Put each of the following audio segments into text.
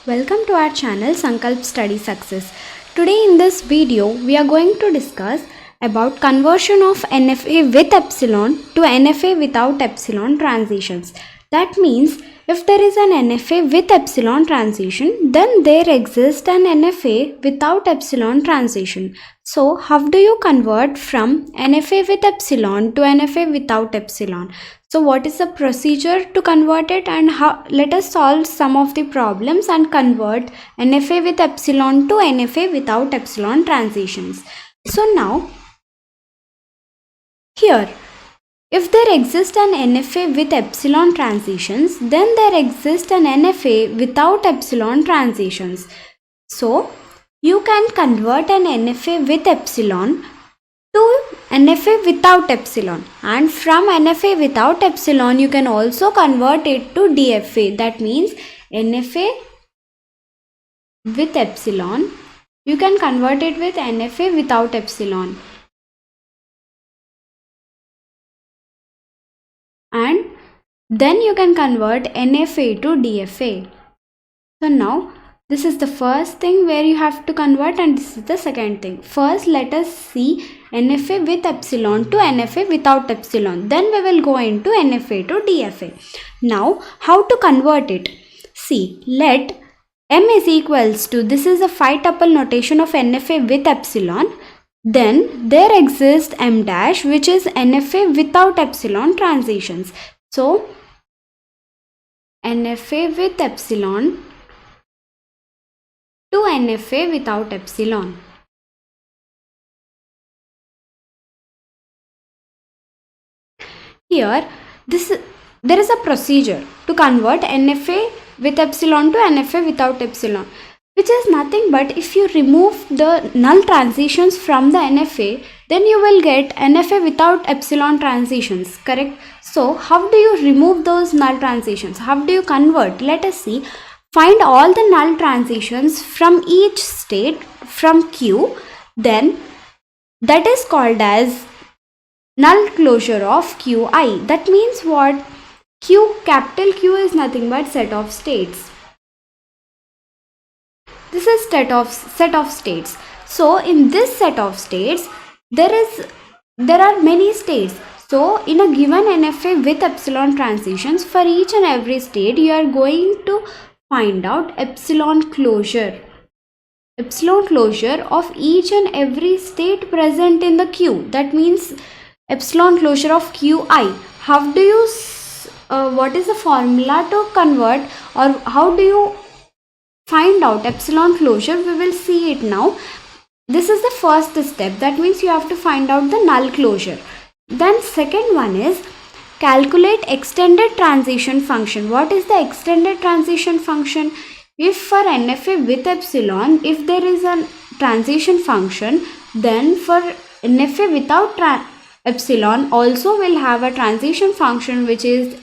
Welcome to our channel Sankalp Study Success. Today in this video we are going to discuss about conversion of NFA with epsilon to NFA without epsilon transitions. That means if there is an NFA with epsilon transition, then there exists an NFA without epsilon transition. So how do you convert from NFA with epsilon to NFA without epsilon? So what is the procedure to convert it, and how? Let us solve some of the problems and convert NFA with epsilon to NFA without epsilon transitions. So now here, if there exists an NFA with epsilon transitions, then there exists an NFA without epsilon transitions. So you can convert an NFA with epsilon to NFA without epsilon, and from NFA without epsilon you can also convert it to DFA. That means NFA with epsilon, you can convert it with NFA without epsilon, and then you can convert NFA to DFA. So now this is the first thing where you have to convert, and this is the second thing. First let us see NFA with epsilon to NFA without epsilon. Then we will go into NFA to DFA. Now how to convert it? See, let M is equals to, this is a 5 tuple notation of NFA with epsilon. Then there exists M dash, which is NFA without epsilon transitions. So NFA with epsilon to NFA without epsilon. Here there is a procedure to convert NFA with epsilon to NFA without epsilon, which is nothing but if you remove the null transitions from the NFA, then you will get NFA without epsilon transitions, correct? So how do you remove those null transitions? How do you convert? Let us see. Find all the null transitions from each state from Q, then that is called as null closure of Qi. That means what? Capital Q is nothing but set of states. This is set of states. So in this set of states there are many states. So in a given NFA with epsilon transitions, for each and every state you are going to find out epsilon closure of each and every state present in the Q. That means epsilon closure of Qi. How do you what is the formula to convert, or how do you find out epsilon closure? We will see it now. This is the first step. That means you have to find out the null closure. Then second one is calculate extended transition function. What is the extended transition function? If for NFA with epsilon, if there is a transition function, then for NFA without epsilon also will have a transition function, which is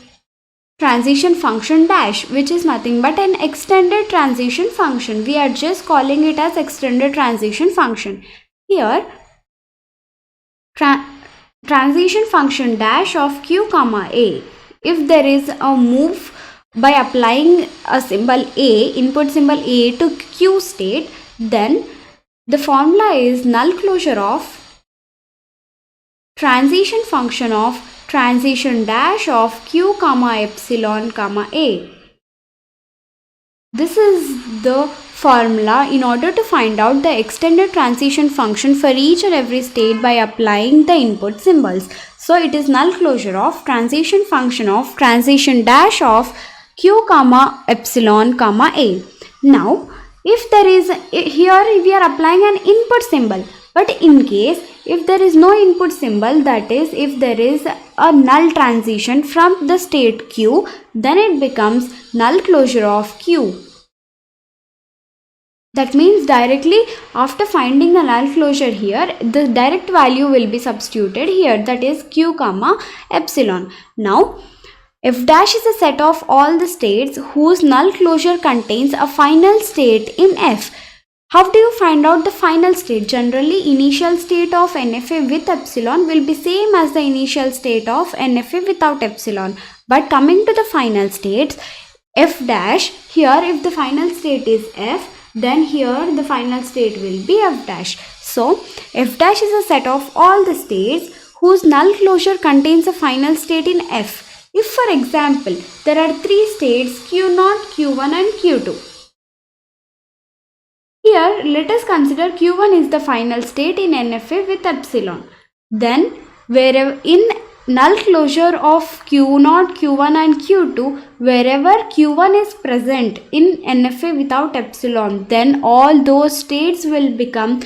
transition function dash, which is nothing but an extended transition function. We are just calling it as extended transition function. Here transition function dash of Q comma A. If there is a move by applying a symbol A, input symbol A to Q state, then the formula is null closure of transition function of transition dash of Q comma epsilon comma A. This is the formula in order to find out the extended transition function for each and every state by applying the input symbols. So it is null closure of transition function of transition dash of Q comma epsilon comma A. Now if there is, here we are applying an input symbol, but in case if there is no input symbol, that is if there is a null transition from the state Q, then it becomes null closure of Q. That means directly after finding the null closure here, the direct value will be substituted here, that is Q comma epsilon. Now F dash is a set of all the states whose null closure contains a final state in F. How do you find out the final state? Generally, initial state of NFA with epsilon will be same as the initial state of NFA without epsilon. But coming to the final states, F dash. Here if the final state is F, then here the final state will be F dash. So F dash is a set of all the states whose null closure contains a final state in F. If for example there are three states Q0, Q1 and Q2. Here let us consider Q1 is the final state in NFA with epsilon. Then wherever in null closure of Q0, Q1 and Q2, wherever Q1 is present in NFA without epsilon, then all those states will become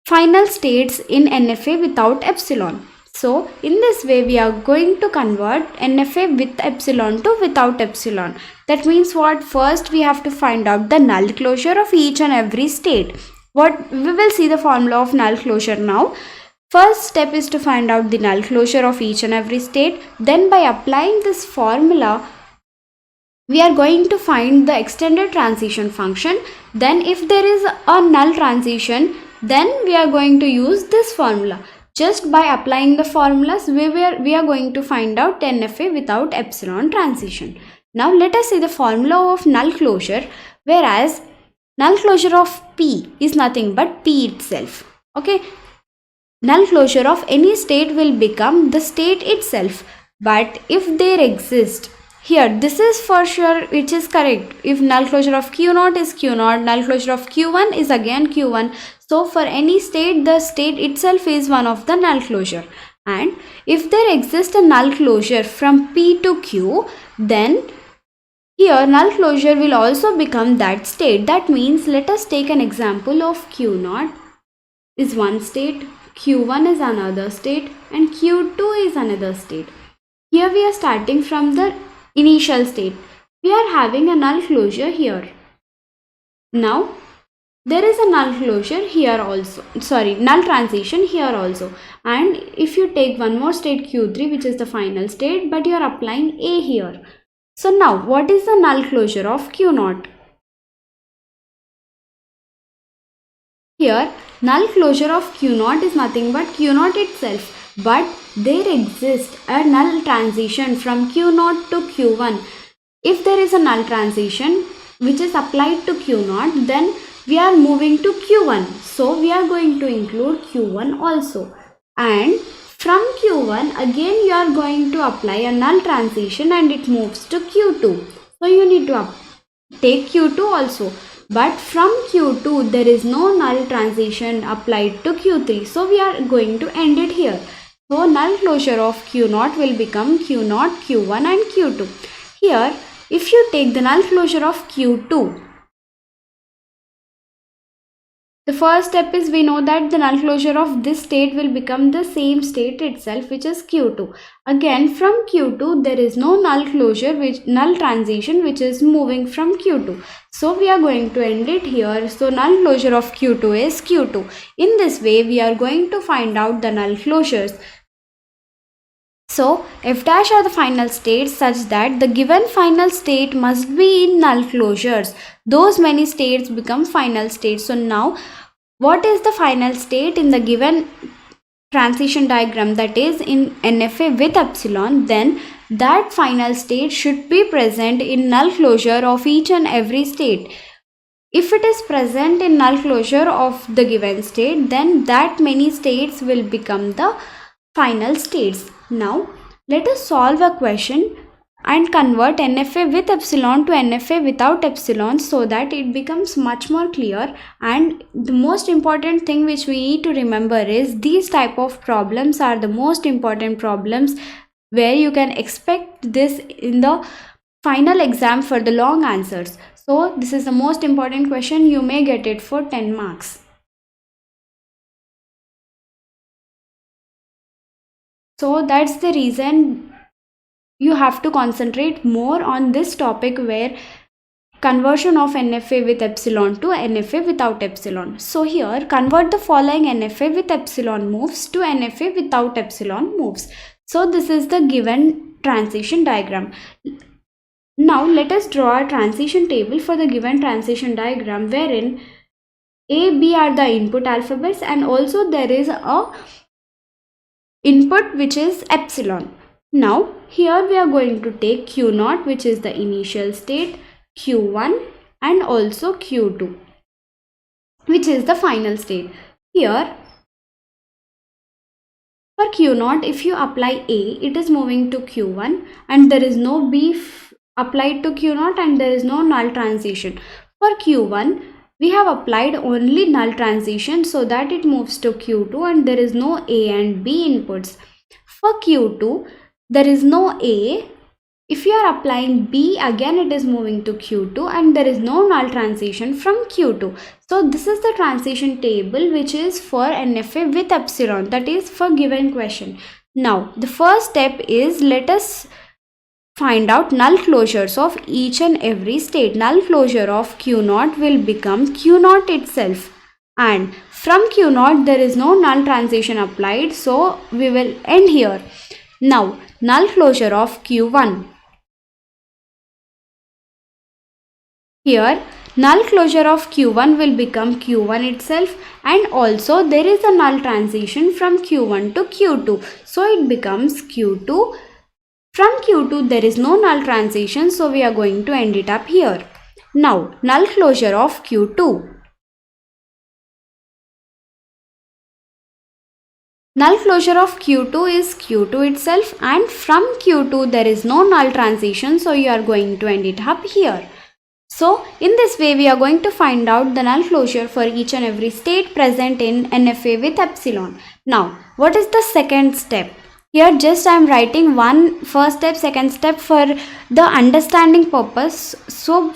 final states in NFA without epsilon. So in this way we are going to convert NFA with epsilon to without epsilon. That means what? First we have to find out the null closure of each and every state. What we will see the formula of null closure now. First step is to find out the null closure of each and every state. Then by applying this formula, we are going to find the extended transition function. Then if there is a null transition, then we are going to use this formula. Just by applying the formulas, we are going to find out NFA without epsilon transition. Now let us see the formula of null closure, whereas null closure of P is nothing but P itself. Okay. Null closure of any state will become the state itself. But if there exist, here this is for sure which is correct. If null closure of Q0 is Q0, null closure of Q1 is again Q1. So for any state, the state itself is one of the null closure. And if there exists a null closure from P to Q, then here null closure will also become that state. That means let us take an example of Q0 is one state, Q1 is another state and Q2 is another state. Here we are starting from the initial state. We are having a null closure here. Now there is a null closure here also, null transition here also. And if you take one more state Q3, which is the final state, but you are applying A here. So now what is the null closure of Q0? Here null closure of Q0 is nothing but Q0 itself, but there exists a null transition from Q0 to Q1. If there is a null transition which is applied to Q0, then we are moving to Q1. So we are going to include Q1 also. And from Q1 again you are going to apply a null transition and it moves to Q2. So you need to take Q2 also. But from Q2 there is no null transition applied to Q3. So we are going to end it here. So null closure of Q0 will become Q0, Q1 and Q2. Here if you take the null closure of Q2, the first step is we know that the null closure of this state will become the same state itself, which is Q2. Again from Q2 there is no null closure, null transition which is moving from Q2. So we are going to end it here. So null closure of Q2 is Q2. In this way we are going to find out the null closures. So F dash are the final states such that the given final state must be in null closures. Those many states become final states. So now what is the final state in the given transition diagram, that is in NFA with epsilon? Then that final state should be present in null closure of each and every state. If it is present in null closure of the given state, then that many states will become the final states. Now let us solve a question and convert NFA with epsilon to NFA without epsilon so that it becomes much more clear. And the most important thing which we need to remember is these type of problems are the most important problems where you can expect this in the final exam for the long answers. So this is the most important question. You may get it for 10 marks. So that's the reason you have to concentrate more on this topic, where conversion of NFA with epsilon to NFA without epsilon. So here convert the following NFA with epsilon moves to NFA without epsilon moves. So this is the given transition diagram. Now let us draw a transition table for the given transition diagram, wherein A, B are the input alphabets and also there is a input which is epsilon. Now here we are going to take Q0, which is the initial state, Q1 and also Q2, which is the final state. Here for Q0, if you apply A, it is moving to Q1 and there is no B applied to Q0 and there is no null transition. For Q1, we have applied only null transition so that it moves to Q2 and there is no A and B inputs. For Q2, there is no A. If you are applying B, again it is moving to Q2 and there is no null transition from Q2. So this is the transition table which is for NFA with epsilon, that is for given question. Now the first step is, let us find out null closures of each and every state. Null closure of Q0 will become Q0 itself, and from Q0 there is no null transition applied, so we will end here. Now null closure of Q1. Here null closure of Q1 will become Q1 itself, and also there is a null transition from Q1 to Q2, so it becomes Q2. From Q2 there is no null transition, so we are going to end it up here. Now null closure of Q2. Null closure of Q2 is Q2 itself, and from Q2 there is no null transition, so you are going to end it up here. So in this way we are going to find out the null closure for each and every state present in NFA with epsilon. Now what is the second step? Here just I am writing one first step, second step for the understanding purpose. So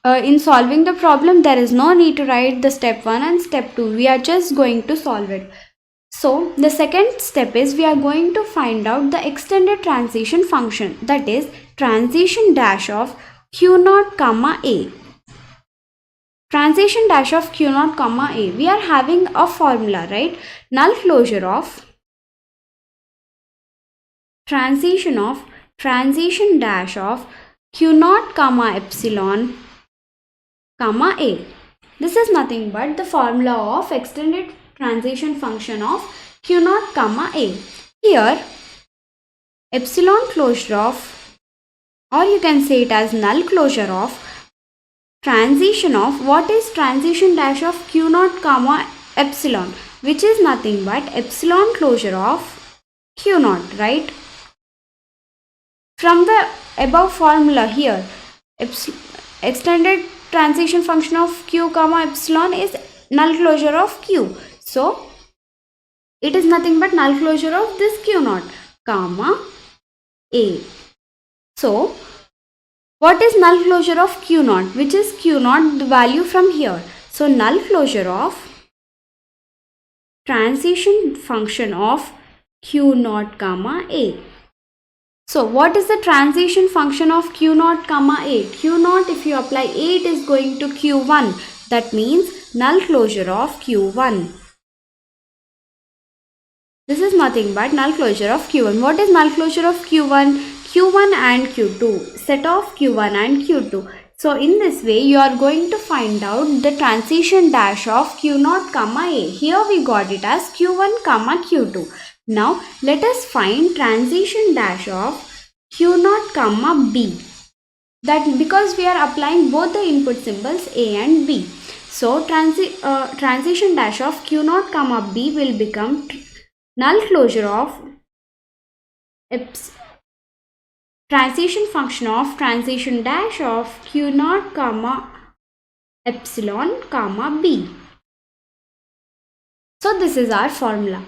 in solving the problem there is no need to write the step 1 and step 2. We are just going to solve it. So the second step is, we are going to find out the extended transition function, that is transition dash of Q0 comma A. Transition dash of Q0 comma A. We are having a formula, right? Null closure of transition dash of Q0 comma epsilon comma A. This is nothing but the formula of extended transition function of Q0 comma A. Here epsilon closure of, or you can say it as null closure of, transition of, what is transition dash of Q0 comma epsilon, which is nothing but epsilon closure of Q0, right? From the above formula here, extended transition function of Q comma epsilon is null closure of Q. So it is nothing but null closure of this Q0 comma A. So what is null closure of Q0, which is Q0, the value from here. So null closure of transition function of Q0 comma A. So what is the transition function of Q0 comma A? Q0, if you apply A, it is going to Q1. That means null closure of Q1. This is nothing but null closure of Q1. What is null closure of Q1? Q1 and Q2. Set of Q1 and Q2. So in this way you are going to find out the transition dash of Q0 comma A. Here we got it as Q1 comma Q2. Now let us find transition dash of Q0 comma B. That because we are applying both the input symbols A and B. So transition dash of Q0 comma B will become null closure of transition function of transition dash of Q0 comma epsilon comma B. So this is our formula.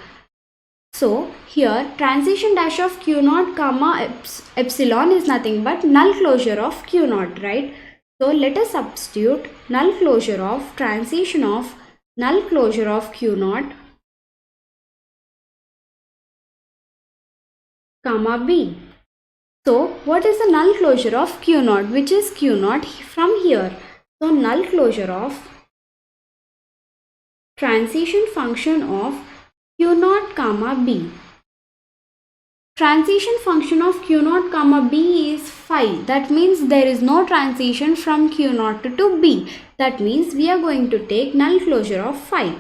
So here transition dash of Q0 comma epsilon is nothing but null closure of Q0, right? So let us substitute null closure of transition of null closure of Q0 comma B. So what is the null closure of Q0, which is Q0 from here? So null closure of transition function of Q0 comma B. Transition function of Q0 comma B is phi. That means there is no transition from Q0 to B. That means we are going to take null closure of phi.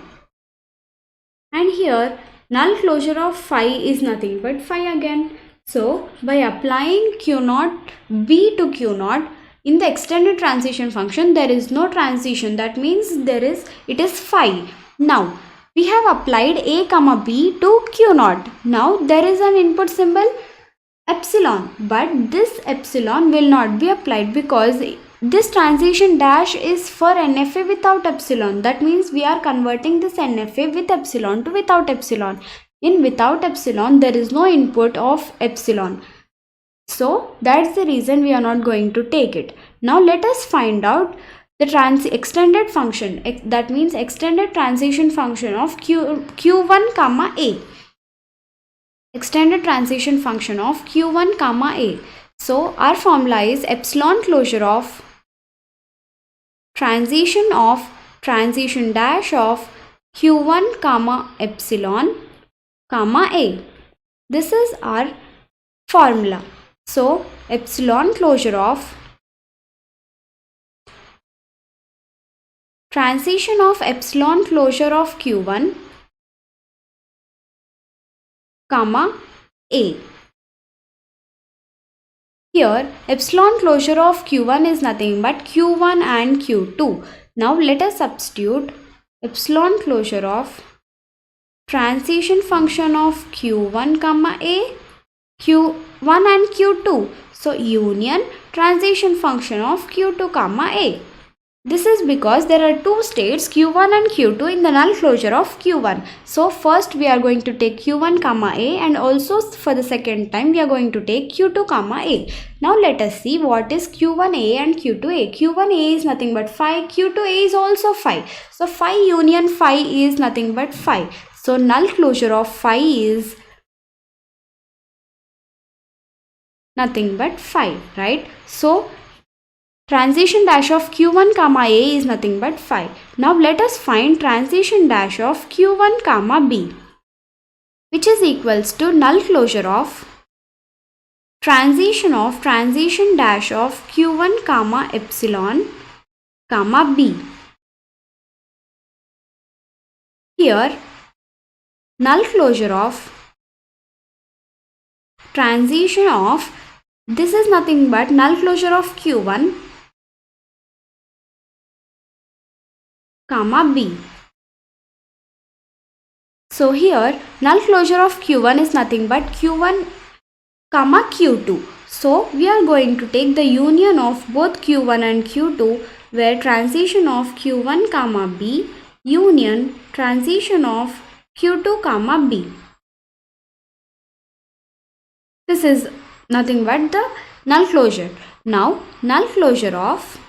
And here null closure of phi is nothing but phi again. So by applying Q0 B to Q0, In the extended transition function, there is no transition. That means it is phi. Now, we have applied a comma b to q naught. Now, there is an input symbol epsilon, but this epsilon will not be applied because this transition dash is for NFA without epsilon. That means we are converting this NFA with epsilon to without epsilon. In without epsilon, there is no input of epsilon. So that's the reason we are not going to take it. Now let us find out the extended function. That means extended transition function of q1 comma a. Extended transition function of q1 comma a. So our formula is epsilon closure of transition dash of q1 comma epsilon comma a. This is our formula. So epsilon closure of transition of epsilon closure of q1 comma a. Here epsilon closure of q1 is nothing but q1 and q2. Now let us substitute epsilon closure of transition function of q1 comma a, q1 and q2. So union transition function of q2 comma a. This is because there are two states q1 and q2 in the null closure of q1. So first we are going to take q1 comma a, and also for the second time we are going to take q2 comma a. Now let us see what is q1a and q2a. q1a is nothing but phi, q2a is also phi. So phi union phi is nothing but phi. So null closure of phi is nothing but phi, right? So transition dash of q1 comma a is nothing but phi. Now let us find transition dash of q1 comma b, which is equals to null closure of transition dash of q1 comma epsilon comma b. Here null closure of transition of, this is nothing but null closure of q1 comma b. So here null closure of q1 is nothing but q1 comma q2. So we are going to take the union of both q1 and q2, where transition of q1 comma b union transition of q2 comma b. This is nothing but the null closure. Now null closure of,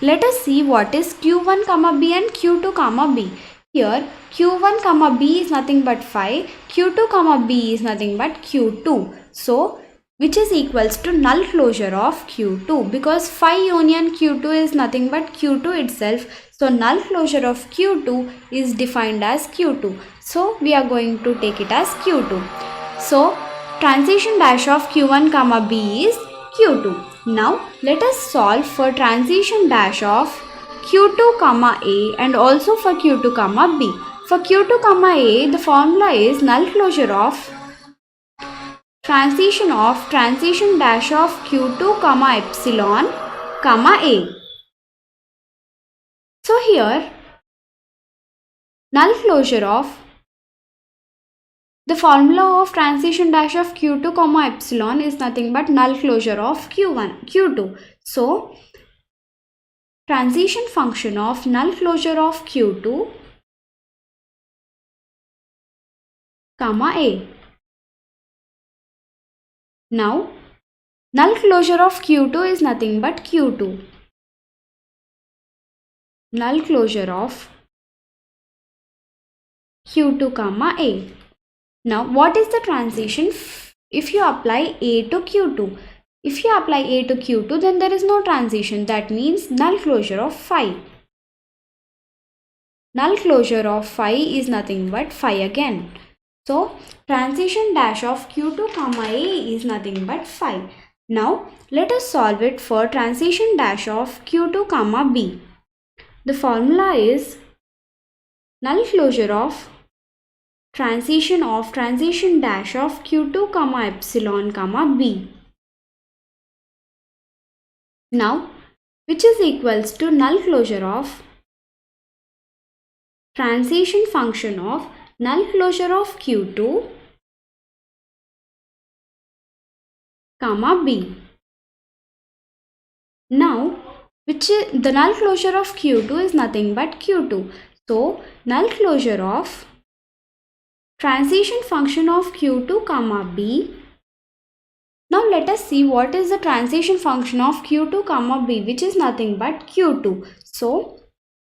let us see what is q1 comma b and q2 comma b. Here q1 comma b is nothing but phi, q2 comma b is nothing but q2. So which is equals to null closure of q2, because phi union q2 is nothing but q2 itself. So null closure of q2 is defined as q2. So we are going to take it as q2. So transition dash of q1 comma b is q2. Now let us solve for transition dash of q2 comma a and also for q2 comma b. For q2 comma a, the formula is null closure of transition dash of q2 comma epsilon comma a. So here null closure of the formula of transition dash of q2 comma epsilon is nothing but null closure of q2. So transition function of null closure of q2 comma a. Now null closure of q2 is nothing but q2. Null closure of q2 comma a. Now what is the transition if you apply a to q2? If you apply a to q2, then there is no transition. That means null closure of phi. Null closure of phi is nothing but phi again. So transition dash of q2 comma a is nothing but phi. Now let us solve it for transition dash of q2 comma b. The formula is null closure of transition dash of q2 comma epsilon comma b. Now which is equals to null closure of transition function of null closure of Q2 comma B. Now, the null closure of Q2 is nothing but Q2. So, null closure of transition function of Q2 comma B. Now, let us see what is the transition function of Q2 comma B, which is nothing but Q2. So,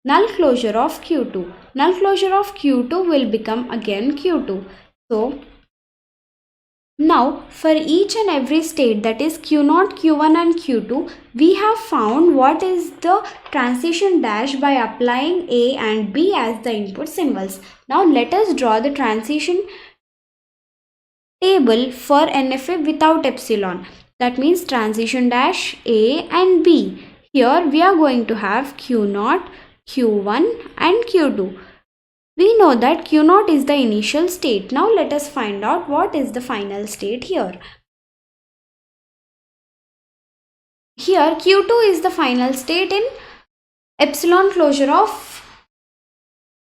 null closure of Q2. Null closure of Q2 will become again Q2. So, now for each and every state, that is Q0, Q1 and Q2, we have found what is the transition dash by applying A and B as the input symbols. Now let us draw the transition table for NFA without epsilon. That means transition dash A and B. Here we are going to have Q0, Q1 and Q2. We know that Q0 is the initial state. Now let us find out what is the final state here. Here Q2 is the final state in epsilon closure of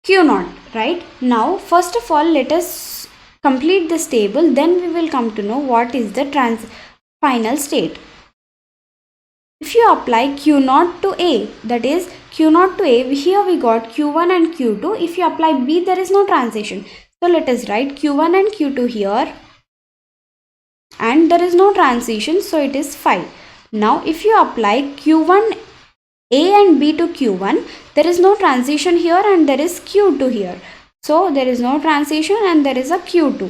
Q0, right? Now first of all, let us complete this table, then we will come to know what is the final state. If you apply Q0 to A, that is Q0 to A, here we got Q1 and Q2. If you apply B, there is no transition. So let us write Q1 and Q2 here. And there is no transition, so it is 5. Now if you apply Q1 A and B to Q1, there is no transition here and there is Q2 here. So there is no transition and there is a Q2.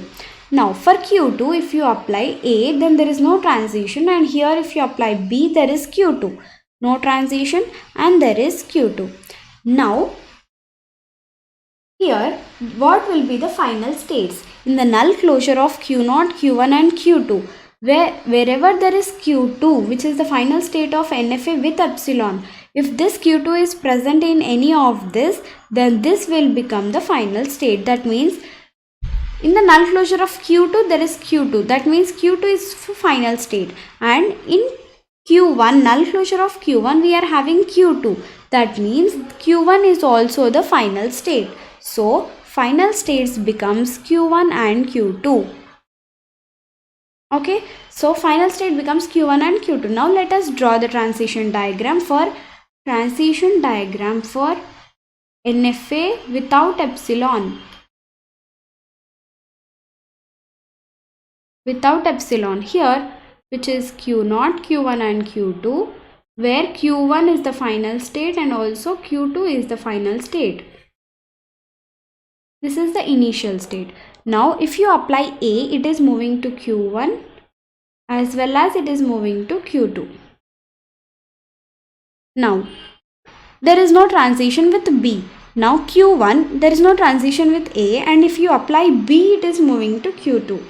Now for Q2, if you apply A, then there is no transition, and here if you apply B, there is Q2. No transition and there is Q2. Now here what will be the final states? In the null closure of Q0, Q1 and Q2, wherever there is Q2, which is the final state of NFA with epsilon, if this Q2 is present in any of this, then this will become the final state. That means in the null closure of Q2, there is Q2. That means Q2 is final state. And in Q1, null closure of Q1, we are having Q2. That means Q1 is also the final state. So, final states becomes Q1 and Q2. Okay. So, final state becomes Q1 and Q2. Now, let us draw the transition diagram for NFA without epsilon. Without epsilon here, which is Q0, Q1 and Q2, where Q1 is the final state and also Q2 is the final state. This is the initial state. Now if you apply A, it is moving to Q1 as well as it is moving to Q2. Now there is no transition with B. Now Q1, there is no transition with A, and if you apply B, it is moving to Q2.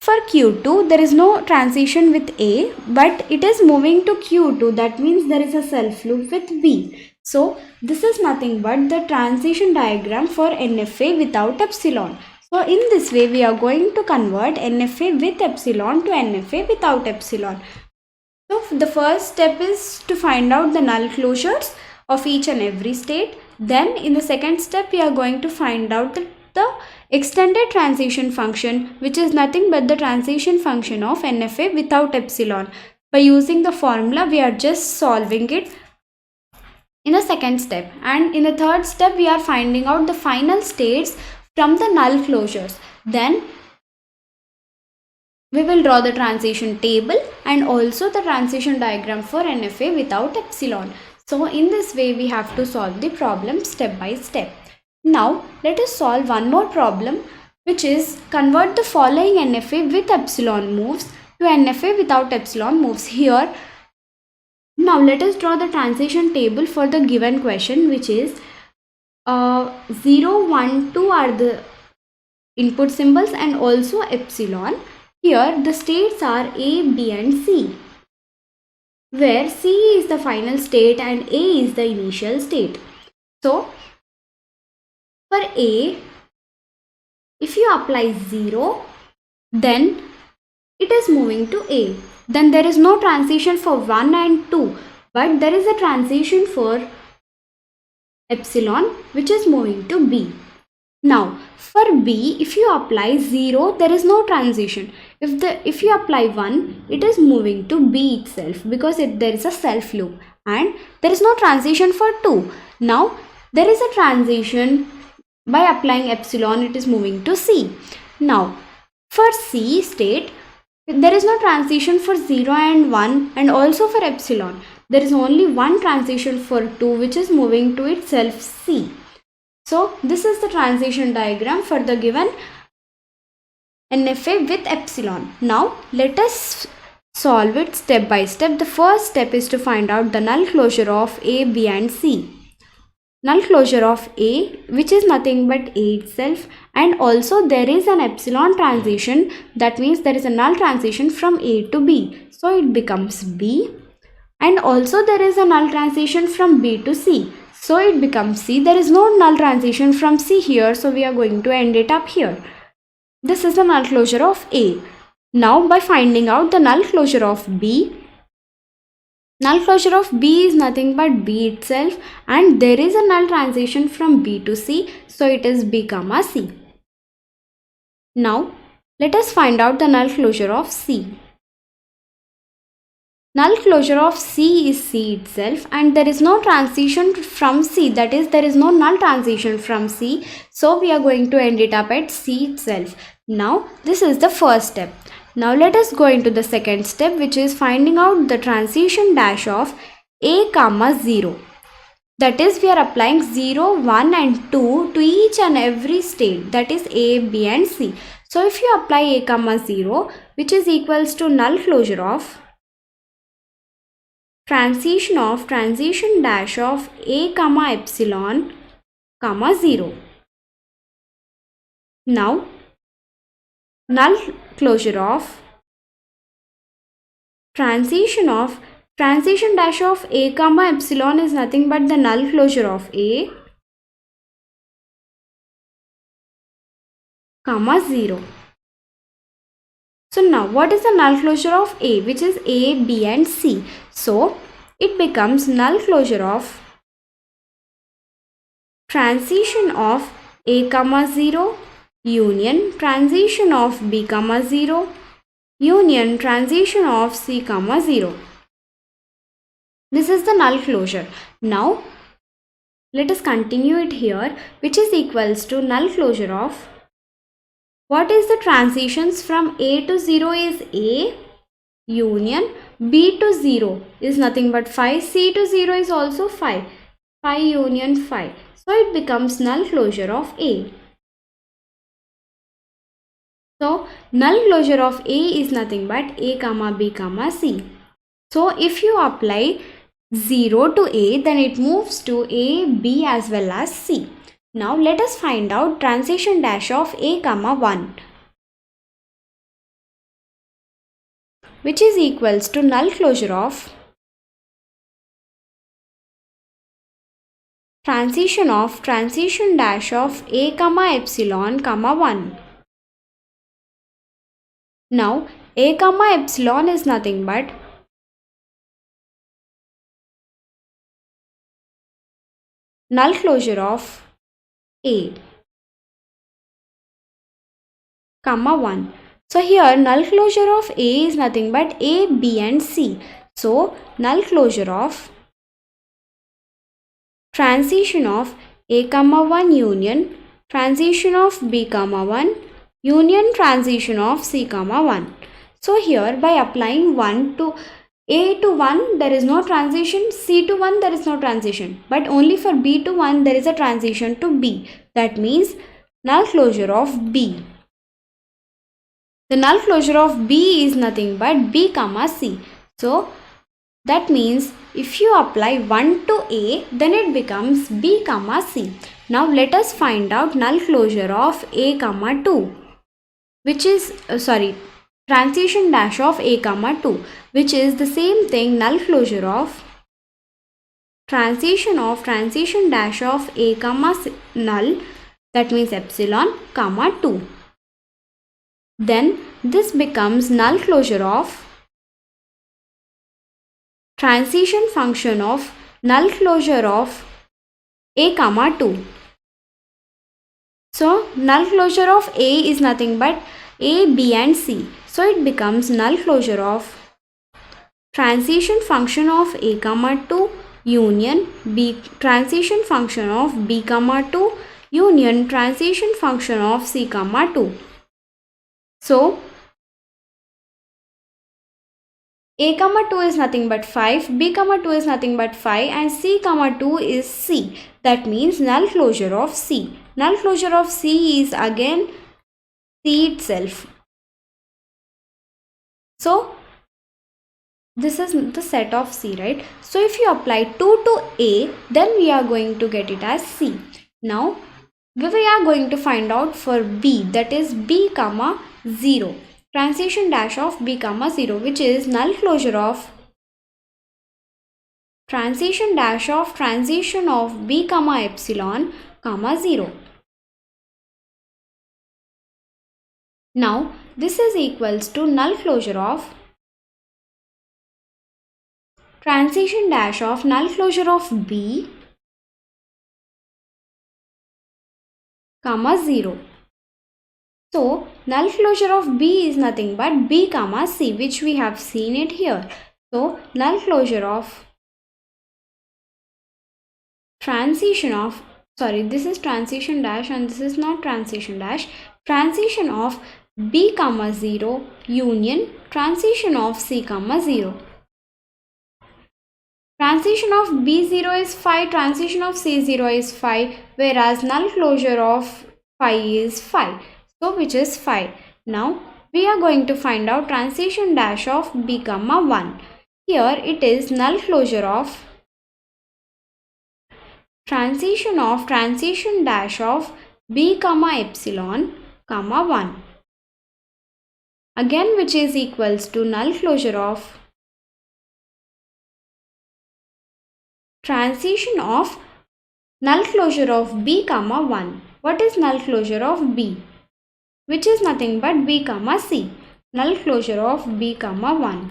For Q2, there is no transition with A, but it is moving to Q2. That means there is a self loop with B. So, this is nothing but the transition diagram for NFA without epsilon. So, in this way, we are going to convert NFA with epsilon to NFA without epsilon. So, the first step is to find out the null closures of each and every state. Then, in the second step, we are going to find out the extended transition function, which is nothing but the transition function of NFA without epsilon. By using the formula, we are just solving it in the second step. And in the third step, we are finding out the final states from the null closures. Then we will draw the transition table and also the transition diagram for NFA without epsilon. So in this way, we have to solve the problem step by step. Now, let us solve one more problem, which is convert the following NFA with epsilon moves to NFA without epsilon moves. Here, now let us draw the transition table for the given question, which is 0, 1, 2 are the input symbols and also epsilon. Here, the states are A, B and C, where C is the final state and A is the initial state. So, for A, if you apply 0, then it is moving to A. then there is no transition for 1 and 2, but there is a transition for epsilon which is moving to B. Now for B, if you apply 0, there is no transition. If you apply 1, it is moving to B itself because there is a self loop, and there is no transition for 2. Now there is a transition by applying epsilon, it is moving to C. Now for C state, there is no transition for 0 and 1, and also for epsilon there is only one transition for 2 which is moving to itself C. So this is the transition diagram for the given NFA with epsilon. Now let us solve it step by step. The first step is to find out the null closure of A, B and C. Null closure of A, which is nothing but A itself, and also there is an epsilon transition, that means there is a null transition from A to B, so it becomes B, and also there is a null transition from B to C, so it becomes C. There is no null transition from C here, so we are going to end it up here. This is the null closure of A. Now by finding out the null closure of B, null closure of B is nothing but B itself, and there is a null transition from B to C, so it is B comma C. Now let us find out the null closure of C. Null closure of C is C itself, and there is no transition from C, that is there is no null transition from C, so we are going to end it up at C itself. Now this is the first step. Now let us go into the second step, which is finding out the transition dash of A comma 0. That is, we are applying 0, 1 and 2 to each and every state, that is A, B and C. So if you apply A comma 0, which is equals to null closure of transition dash of A comma epsilon comma 0. Now null closure of transition dash of A comma epsilon is nothing but the null closure of A comma 0. So now what is the null closure of A, which is A, B and C? So it becomes null closure of transition of A comma 0 union transition of B comma 0 union transition of C comma 0. This is the null closure. Now let us continue it here, which is equals to null closure of what is the transitions from A to 0 is A union, B to 0 is nothing but 5, C to 0 is also 5, 5 union 5. So it becomes null closure of A. So null closure of A is nothing but A comma B comma C. So if you apply 0 to A, then it moves to A, B as well as C. Now let us find out transition dash of A comma 1, which is equals to null closure of transition dash of A comma epsilon comma 1. Now A comma epsilon is nothing but null closure of A comma 1. So here null closure of A is nothing but A, B and C. So null closure of transition of A comma 1 union transition of B comma 1 union transition of C comma 1. So here by applying 1 to A to 1 there is no transition, C to 1 there is no transition, but only for B to 1 there is a transition to B. That means null closure of B. The null closure of B is nothing but B comma C. So that means if you apply 1 to A, then it becomes B comma C. Now let us find out null closure of A comma 2, which is transition dash of A comma 2, which is the same thing, null closure of transition dash of A comma null, that means epsilon comma 2. Then this becomes null closure of transition function of null closure of A comma 2. So null closure of A is nothing but A, B and C. So it becomes null closure of transition function of A comma 2 union B, transition function of B comma 2 union transition function of C comma 2. So A comma 2 is nothing but 5, B comma 2 is nothing but 5 and C comma 2 is C. That means null closure of C. Null closure of C is again C itself. So this is the set of C, right? So if you apply 2 to A, then we are going to get it as C. Now we are going to find out for B, that is B comma 0. Transition dash of B comma 0, which is null closure of transition dash of transition of B comma epsilon comma 0. Now this is equals to null closure of transition dash of null closure of B comma 0. So null closure of B is nothing but B comma C, which we have seen it here. So null closure of transition of, sorry, this is transition dash and this is not transition dash, transition of B comma 0 union transition of C comma 0. Transition of B0 is 5, transition of C0 is 5, whereas null closure of 5 is 5. So which is 5. Now we are going to find out transition dash of B comma 1. Here it is null closure of transition dash of B comma epsilon comma 1. Again which is equals to null closure of transition of null closure of B comma 1. What is null closure of B? Which is nothing but B comma C. Null closure of B comma 1.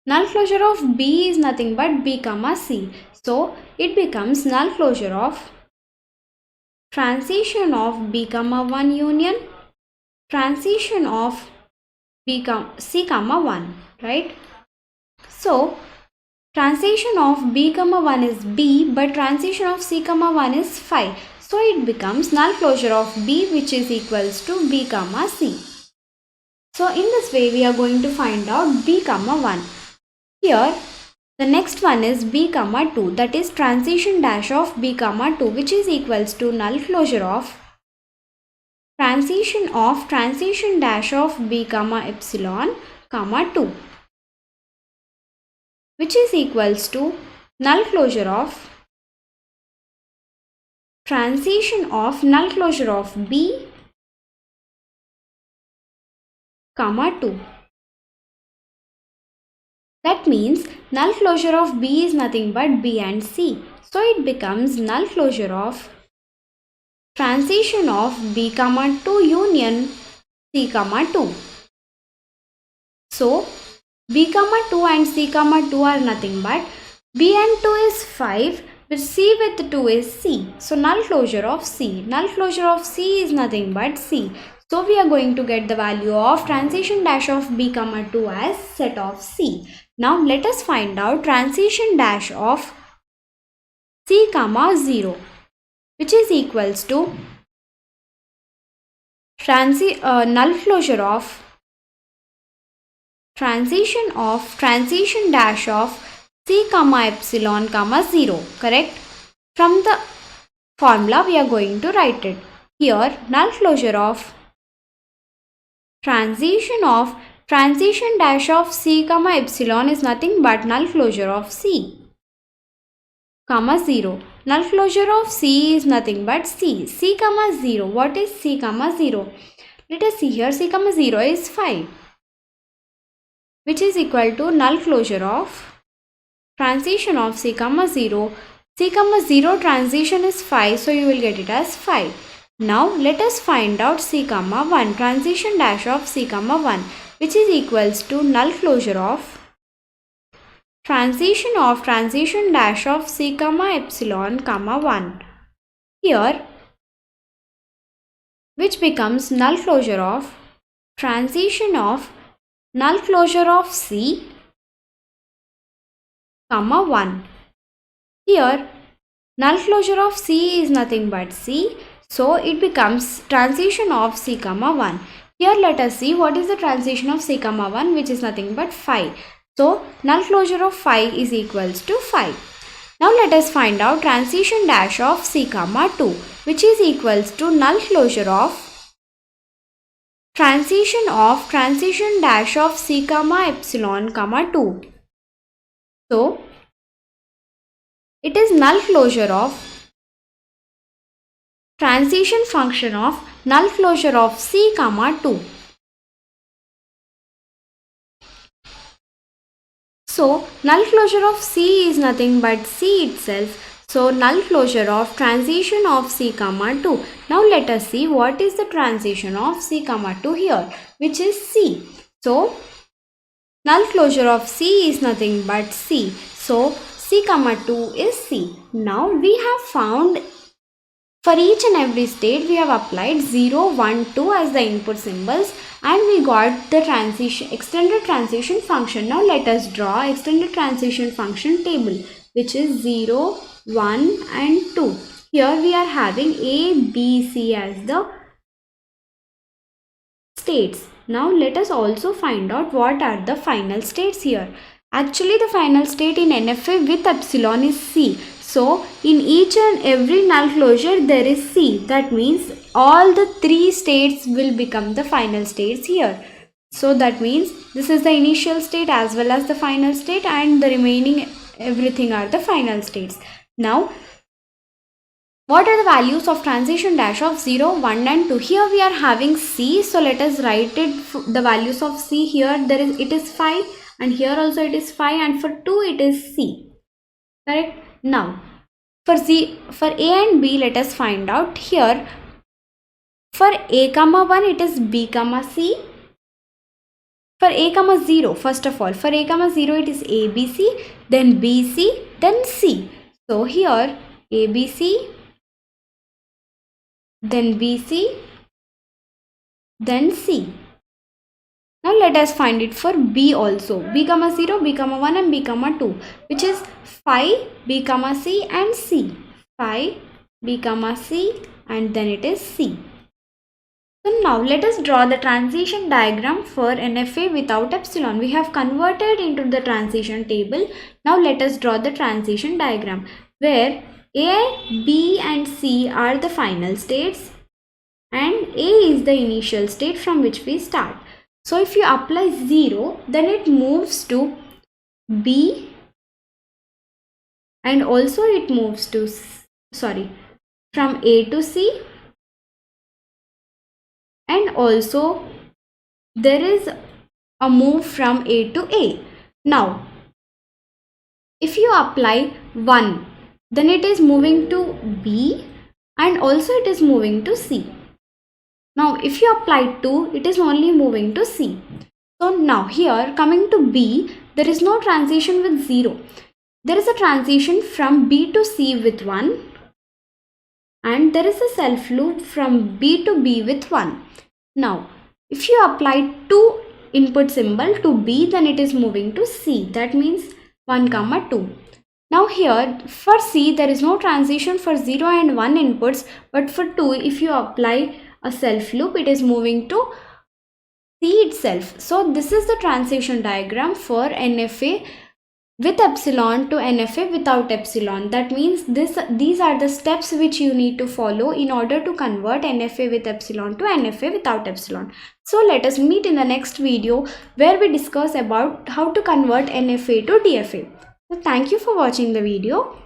Null closure of B is nothing but B comma C. So it becomes null closure of transition of B comma 1 union transition of C comma 1, right? So transition of B comma 1 is B, but transition of C comma 1 is 5. So it becomes null closure of B, which is equals to B comma C. So in this way we are going to find out B comma 1. Here the next one is B comma 2, that is transition dash of B comma 2, which is equals to null closure of transition dash of B comma epsilon comma 2, which is equals to null closure of transition of null closure of B comma 2. That means null closure of B is nothing but B and C. So it becomes null closure of transition of B comma 2 union C comma 2. So B comma 2 and C comma 2 are nothing but B and 2 is 5, but C with 2 is C. So null closure of C. Null closure of C is nothing but C. So we are going to get the value of transition dash of B comma 2 as set of C. Now let us find out transition dash of C comma 0, which is equals to null closure of transition dash of C comma epsilon comma 0, correct? From the formula we are going to write it. Here null closure of transition dash of C comma epsilon is nothing but null closure of C comma 0. Null closure of C is nothing but C. C comma 0. What is C comma 0? Let us see here. C comma 0 is 5, which is equal to null closure of transition of C comma 0. C comma 0 transition is 5, so you will get it as 5. Now let us find out C comma 1, transition dash of C comma 1, which is equals to null closure of transition dash of C comma epsilon comma 1 here, which becomes null closure of transition of null closure of C comma 1. Here null closure of C is nothing but C, so it becomes transition of C comma 1. Here let us see what is the transition of C comma 1, which is nothing but phi. So null closure of phi is equals to phi. Now let us find out transition dash of C comma 2, which is equals to null closure of transition dash of C comma epsilon comma 2. So it is null closure of transition function of null closure of C comma 2. So null closure of C is nothing but C itself. So null closure of transition of C comma 2. Now let us see what is the transition of C comma 2 here, which is C. So null closure of C is nothing but C. So C comma 2 is C. Now we have found for each and every state we have applied 0, 1, 2 as the input symbols and we got the extended transition function. Now let us draw extended transition function table, which is 0, 1 and 2. Here we are having A, B, C as the states. Now let us also find out what are the final states here. Actually the final state in NFA with epsilon is C. So in each and every null closure there is C. That means all the 3 states will become the final states here. So that means this is the initial state as well as the final state, and the remaining everything are the final states. Now what are the values of transition dash of 0, 1 and 2? Here we are having C. So let us write it, the values of C here. It is phi, and here also it is phi, and for 2 it is C. Correct? Now for A and B, let us find out here. For A comma 1 it is B comma C. For A comma 0, first of all, for A comma 0 it is ABC, then BC, then C. So here ABC, then BC, then C. Now let us find it for B also. B comma 0, B comma 1 and B comma 2, which is phi, B comma C and C. Phi, B comma C, and then it is C. So now let us draw the transition diagram for NFA without epsilon. We have converted into the transition table. Now let us draw the transition diagram where A, B and C are the final states and A is the initial state from which we start. So if you apply 0, then it moves to B, and also it moves to, from A to C, and also there is a move from A to A. Now if you apply 1, then it is moving to B and also it is moving to C. Now if you apply 2, it is only moving to C. So now here coming to B, there is no transition with 0. There is a transition from B to C with 1, and there is a self loop from B to B with 1. Now if you apply 2 input symbol to B, then it is moving to C. That means 1 comma 2. Now here for C there is no transition for 0 and 1 inputs, but for 2 if you apply a self loop, it is moving to C itself. So this is the transition diagram for NFA with epsilon to NFA without epsilon. That means these are the steps which you need to follow in order to convert NFA with epsilon to NFA without epsilon. So let us meet in the next video where we discuss about how to convert NFA to DFA. So thank you for watching the video.